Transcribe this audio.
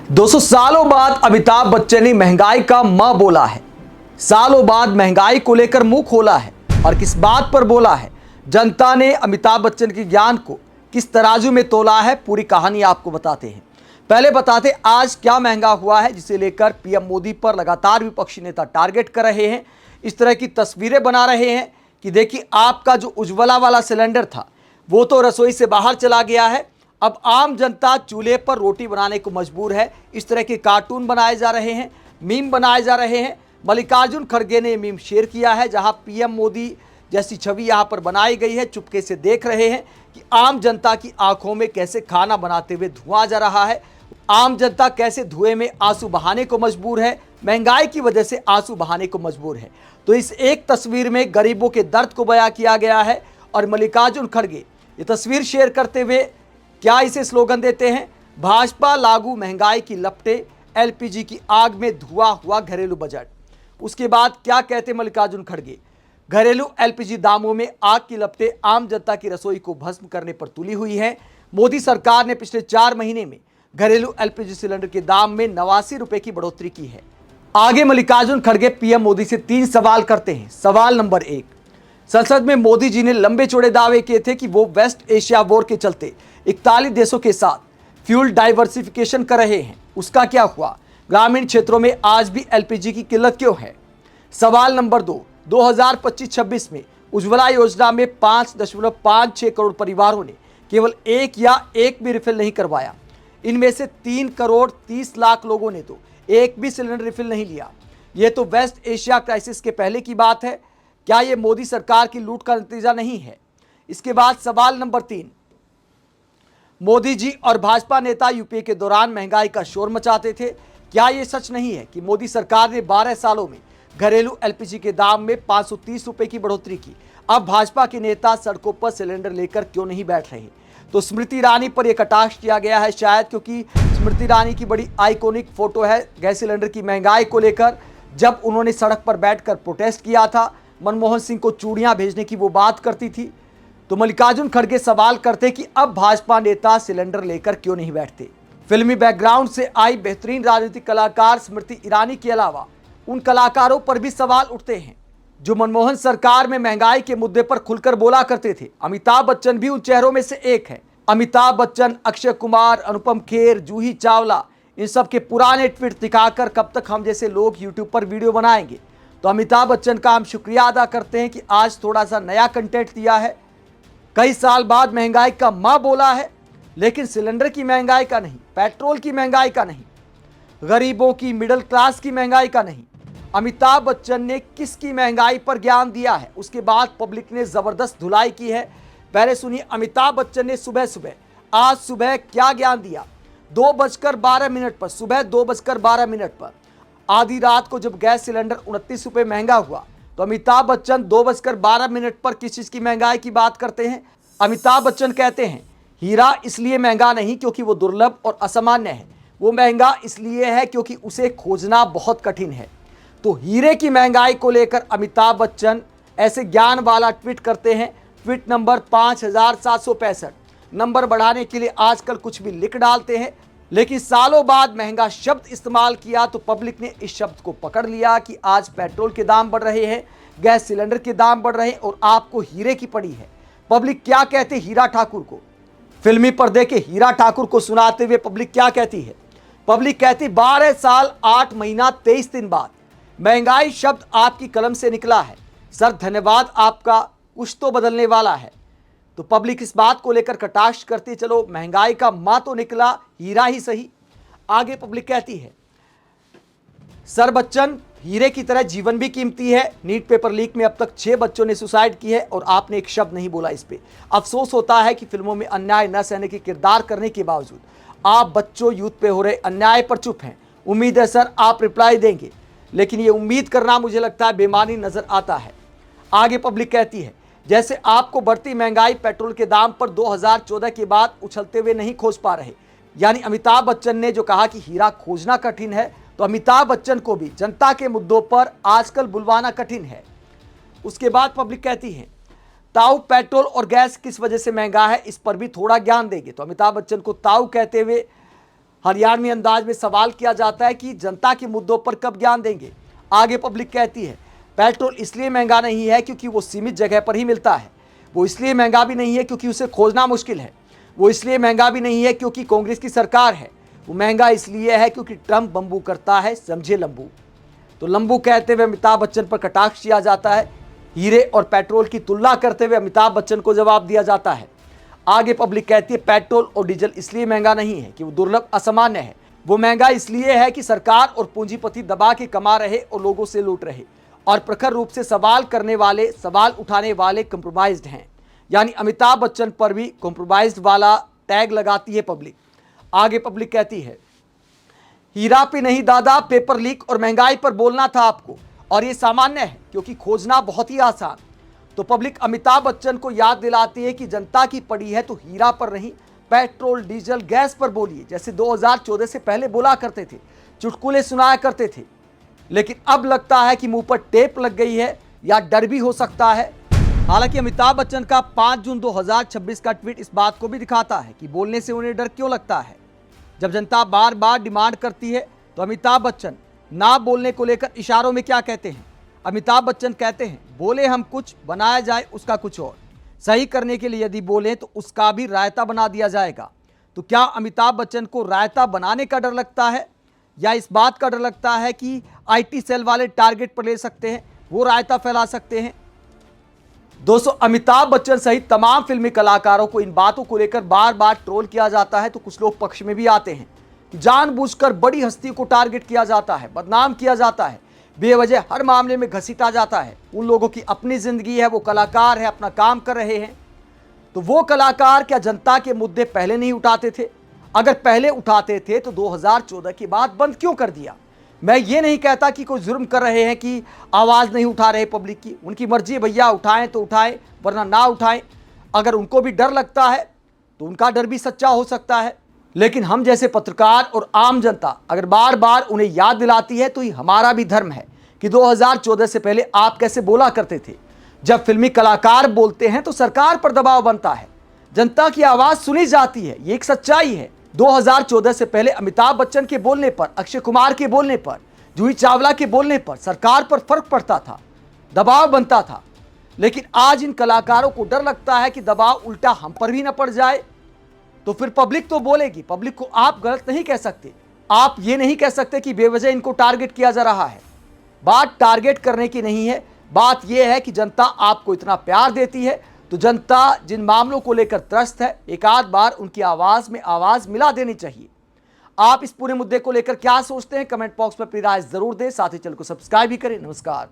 दोस्तों, सालों बाद अमिताभ बच्चन ने महंगाई का मां बोला है। सालों बाद महंगाई को लेकर मुंह खोला है और किस बात पर बोला है, जनता ने अमिताभ बच्चन के ज्ञान को किस तराजू में तोला है, पूरी कहानी आपको बताते हैं। पहले बताते आज क्या महंगा हुआ है, जिसे लेकर पीएम मोदी पर लगातार विपक्षी नेता टारगेट कर रहे हैं। इस तरह की तस्वीरें बना रहे हैं कि देखिए, आपका जो उज्ज्वला वाला सिलेंडर था वो तो रसोई से बाहर चला गया है, अब आम जनता चूल्हे पर रोटी बनाने को मजबूर है। इस तरह के कार्टून बनाए जा रहे हैं, मीम बनाए जा रहे हैं। मल्लिकार्जुन खड़गे ने मीम शेयर किया है, जहां पीएम मोदी जैसी छवि यहां पर बनाई गई है। चुपके से देख रहे हैं कि आम जनता की आंखों में कैसे खाना बनाते हुए धुआं जा रहा है, आम जनता कैसे धुएं में आंसू बहाने को मजबूर है, महंगाई की वजह से आंसू बहाने को मजबूर है। तो इस एक तस्वीर में गरीबों के दर्द को बयां किया गया है और मल्लिकार्जुन खड़गे ये तस्वीर शेयर करते हुए क्या इसे स्लोगन देते हैं, भाजपा लागू महंगाई की लपटे, एलपीजी की आग में धुआ हुआ घरेलू बजट। उसके बाद क्या कहते मल्लिकार्जुन खड़गे, घरेलू एलपीजी दामों में आग की लपटें आम जनता की रसोई को भस्म करने पर तुली हुई है। मोदी सरकार ने पिछले 4 महीने में घरेलू एलपीजी सिलेंडर के दाम में 89 रुपए की बढ़ोतरी की है। आगे मल्लिकार्जुन खड़गे पीएम मोदी से 3 सवाल करते हैं। सवाल नंबर 1, संसद में मोदी जी ने लंबे चौड़े दावे किए थे कि वो वेस्ट एशिया वॉर के चलते 41 देशों के साथ फ्यूल डाइवर्सिफिकेशन कर रहे हैं, उसका क्या हुआ? ग्रामीण क्षेत्रों में आज भी एलपीजी की किल्लत क्यों है? सवाल नंबर 2, 2025-26 में उज्ज्वला योजना में 5.56 करोड़ परिवारों ने केवल एक भी रिफिल नहीं करवाया। इनमें से 3 करोड़ 30 लाख लोगों ने तो एक भी सिलेंडर रिफिल नहीं लिया। यह तो वेस्ट एशिया क्राइसिस के पहले की बात है। क्या यह मोदी सरकार की लूट का नतीजा नहीं है? इसके बाद सवाल नंबर 3, मोदी जी और भाजपा नेता यूपीए के दौरान महंगाई का शोर मचाते थे। क्या यह सच नहीं है कि मोदी सरकार ने 12 सालों में घरेलू एलपीजी के दाम में 530 रुपए की बढ़ोतरी की? अब भाजपा के नेता सड़कों पर सिलेंडर लेकर क्यों नहीं बैठ रहे? तो स्मृति ईरानी पर यह कटाक्ष किया गया है, शायद क्योंकि स्मृति ईरानी की बड़ी आइकॉनिक फोटो है गैस सिलेंडर की महंगाई को लेकर, जब उन्होंने सड़क पर बैठकर प्रोटेस्ट किया था, मनमोहन सिंह को चूड़ियां भेजने की वो बात करती थी। तो मल्लिकार्जुन खड़गे सवाल करते कि अब भाजपा नेता सिलेंडर लेकर क्यों नहीं बैठते? फिल्मी बैकग्राउंड से आई बेहतरीन राजनीतिक कलाकार स्मृति ईरानी के अलावा उन कलाकारों पर भी सवाल उठते हैं जो मनमोहन सरकार में महंगाई के मुद्दे पर खुलकर बोला करते थे। अमिताभ बच्चन भी उन चेहरों में से एक है। अमिताभ बच्चन, अक्षय कुमार, अनुपम खेर, जूही चावला, इन सब के पुराने ट्वीट दिखाकर कब तक हम जैसे लोग यूट्यूब पर वीडियो बनाएंगे? तो अमिताभ बच्चन का हम शुक्रिया अदा करते हैं कि आज थोड़ा सा नया कंटेंट दिया है। कई साल बाद महंगाई का मां बोला है, लेकिन सिलेंडर की महंगाई का नहीं, पेट्रोल की महंगाई का नहीं, गरीबों की, मिडिल क्लास की महंगाई का नहीं। अमिताभ बच्चन ने किसकी महंगाई पर ज्ञान दिया है? उसके बाद पब्लिक ने जबरदस्त धुलाई की है। पहले सुनिए अमिताभ बच्चन ने आज सुबह क्या ज्ञान दिया। 2:12 पर, सुबह 2:12 पर, आधी रात को जब गैस सिलेंडर 29 रुपए महंगा हुआ, तो अमिताभ बच्चन 2:12 पर किस चीज की महंगाई की बात करते हैं? अमिताभ बच्चन कहते हैं हीरा इसलिए महंगा नहीं क्योंकि वो दुर्लभ और असामान्य है, वो महंगा इसलिए है क्योंककि उसे खोजना बहुत कठिन है। तो हीरे की महंगाई को लेकर अमिताभ बच्चन ऐसे ज्ञान वाला ट्वीट करते हैं। Tweet number 5765। नंबर बढ़ाने के लिए आजकल कुछ भी लिख डालते हैं, लेकिन सालों बाद महंगा शब्द इस्तेमाल किया तो पब्लिक ने इस शब्द को पकड़ लिया कि आज पेट्रोल के दाम बढ़ रहे हैं, गैस सिलेंडर के दाम बढ़ रहे हैं और आपको हीरे की पड़ी है। पब्लिक क्या कहते हीरा ठाकुर को, फिल्मी पर्दे के हीरा ठाकुर को सुनाते हुए पब्लिक क्या कहती है? पब्लिक कहती 12 साल 8 महीना 23 दिन बाद महंगाई शब्द आपकी कलम से निकला है। सर धन्यवाद आपका, कुछ तो बदलने वाला है। तो पब्लिक इस बात को लेकर कटाक्ष करती, चलो महंगाई का मां तो निकला, हीरा ही सही। आगे पब्लिक कहती है सर बच्चन, हीरे की तरह जीवन भी कीमती है। नीट पेपर लीक में अब तक 6 बच्चों ने सुसाइड की है और आपने एक शब्द नहीं बोला इस पे। अफसोस होता है कि फिल्मों में अन्याय न सहने के किरदार करने के बावजूद आप बच्चों, यूथ पे हो रहे अन्याय पर चुप हैं। उम्मीद है सर आप रिप्लाई देंगे, लेकिन ये उम्मीद करना मुझे लगता है बेमानी नजर आता है। आगे पब्लिक कहती है जैसे आपको बढ़ती महंगाई पेट्रोल के दाम पर 2014 के बाद उछलते हुए नहीं खोज पा रहे। यानी अमिताभ बच्चन ने जो कहा कि हीरा खोजना कठिन है, तो अमिताभ बच्चन को भी जनता के मुद्दों पर आजकल बुलवाना कठिन है। उसके बाद पब्लिक कहती है ताऊ पेट्रोल और गैस किस वजह से महंगा है, इस पर भी थोड़ा ज्ञान देंगे। तो अमिताभ बच्चन को ताऊ कहते हुए हरियाणवी अंदाज में सवाल किया जाता है कि जनता के मुद्दों पर कब ज्ञान देंगे। आगे पब्लिक कहती है पेट्रोल इसलिए महंगा नहीं है क्योंकि वो सीमित जगह पर ही मिलता है, वो इसलिए महंगा भी नहीं है क्योंकि उसे खोजना मुश्किल है, वो इसलिए महंगा भी नहीं है क्योंकि कांग्रेस की सरकार है, वो महंगा इसलिए है क्योंकि ट्रंप बंबू करता है, समझे लंबू। तो लंबू कहते हुए अमिताभ बच्चन पर कटाक्ष किया जाता है। हीरे और पेट्रोल की तुलना करते हुए अमिताभ बच्चन को जवाब दिया जाता है। आगे पब्लिक कहती है पेट्रोल और डीजल इसलिए महंगा नहीं है कि वो दुर्लभ असामान्य है, वो महंगा इसलिए है कि सरकार और पूंजीपति दबा के कमा रहे और लोगों से लूट रहे, और प्रखर रूप से सवाल करने वाले, सवाल उठाने वाले कंप्रोमाइज्ड हैं। यानी अमिताभ बच्चन पर भी कंप्रोमाइज्ड वाला टैग लगाती है पब्लिक। आगे पब्लिक कहती है हीरा पे नहीं दादा, पेपर लीक और महंगाई पर बोलना था आपको, और ये सामान्य है क्योंकि खोजना बहुत ही आसान। तो पब्लिक अमिताभ बच्चन को याद दिलाती है कि जनता की पड़ी है तो हीरा पर नहीं, पेट्रोल डीजल गैस पर बोलिए, जैसे 2014 से पहले बोला करते थे, चुटकुले सुनाया करते थे। लेकिन अब लगता है कि मुंह पर टेप लग गई है या डर भी हो सकता है। हालांकि अमिताभ बच्चन का 5 जून 2026 का ट्वीट इस बात को भी दिखाता है कि बोलने से उन्हें डर क्यों लगता है। जब जनता बार बार डिमांड करती है तो अमिताभ बच्चन ना बोलने को लेकर इशारों में क्या कहते हैं। अमिताभ बच्चन कहते हैं बोले हम कुछ, बनाया जाए उसका कुछ और। सही करने के लिए यदि बोले तो उसका भी रायता बना दिया जाएगा। तो क्या अमिताभ बच्चन को रायता बनाने का डर लगता है या इस बात का डर लगता है कि आईटी सेल वाले टारगेट पर ले सकते हैं, वो रायता फैला सकते हैं। दोस्तों, अमिताभ बच्चन सहित तमाम फिल्मी कलाकारों को इन बातों को लेकर बार बार ट्रोल किया जाता है। तो कुछ लोग पक्ष में भी आते हैं कि जानबूझकर बड़ी हस्ती को टारगेट किया जाता है, बदनाम किया जाता है, बेवजह हर मामले में घसीटा जाता है। उन लोगों की अपनी जिंदगी है, वो कलाकार है, अपना काम कर रहे हैं। तो वो कलाकार क्या जनता के मुद्दे पहले नहीं उठाते थे? अगर पहले उठाते थे तो 2014 के बाद बंद क्यों कर दिया? मैं ये नहीं कहता कि कोई जुर्म कर रहे हैं कि आवाज़ नहीं उठा रहे पब्लिक की, उनकी मर्जी, भैया उठाएं तो उठाएं वरना ना उठाएं। अगर उनको भी डर लगता है तो उनका डर भी सच्चा हो सकता है। लेकिन हम जैसे पत्रकार और आम जनता अगर बार बार उन्हें याद दिलाती है तो ये हमारा भी धर्म है कि 2014 से पहले आप कैसे बोला करते थे। जब फिल्मी कलाकार बोलते हैं तो सरकार पर दबाव बनता है, जनता की आवाज़ सुनी जाती है, ये एक सच्चाई है। 2014 से पहले अमिताभ बच्चन के बोलने पर, अक्षय कुमार के बोलने पर, जूही चावला के बोलने पर सरकार पर फर्क पड़ता था, दबाव बनता था। लेकिन आज इन कलाकारों को डर लगता है कि दबाव उल्टा हम पर भी न पड़ जाए। तो फिर पब्लिक तो बोलेगी, पब्लिक को आप गलत नहीं कह सकते। आप ये नहीं कह सकते कि बेवजह इनको टारगेट किया जा रहा है। बात टारगेट करने की नहीं है, बात यह है कि जनता आपको इतना प्यार देती है तो जनता जिन मामलों को लेकर त्रस्त है, एक आध बार उनकी आवाज़ में आवाज़ मिला देनी चाहिए। आप इस पूरे मुद्दे को लेकर क्या सोचते हैं? कमेंट बॉक्स में अपनी राय जरूर दें। साथ ही चैनल को सब्सक्राइब भी करें। नमस्कार।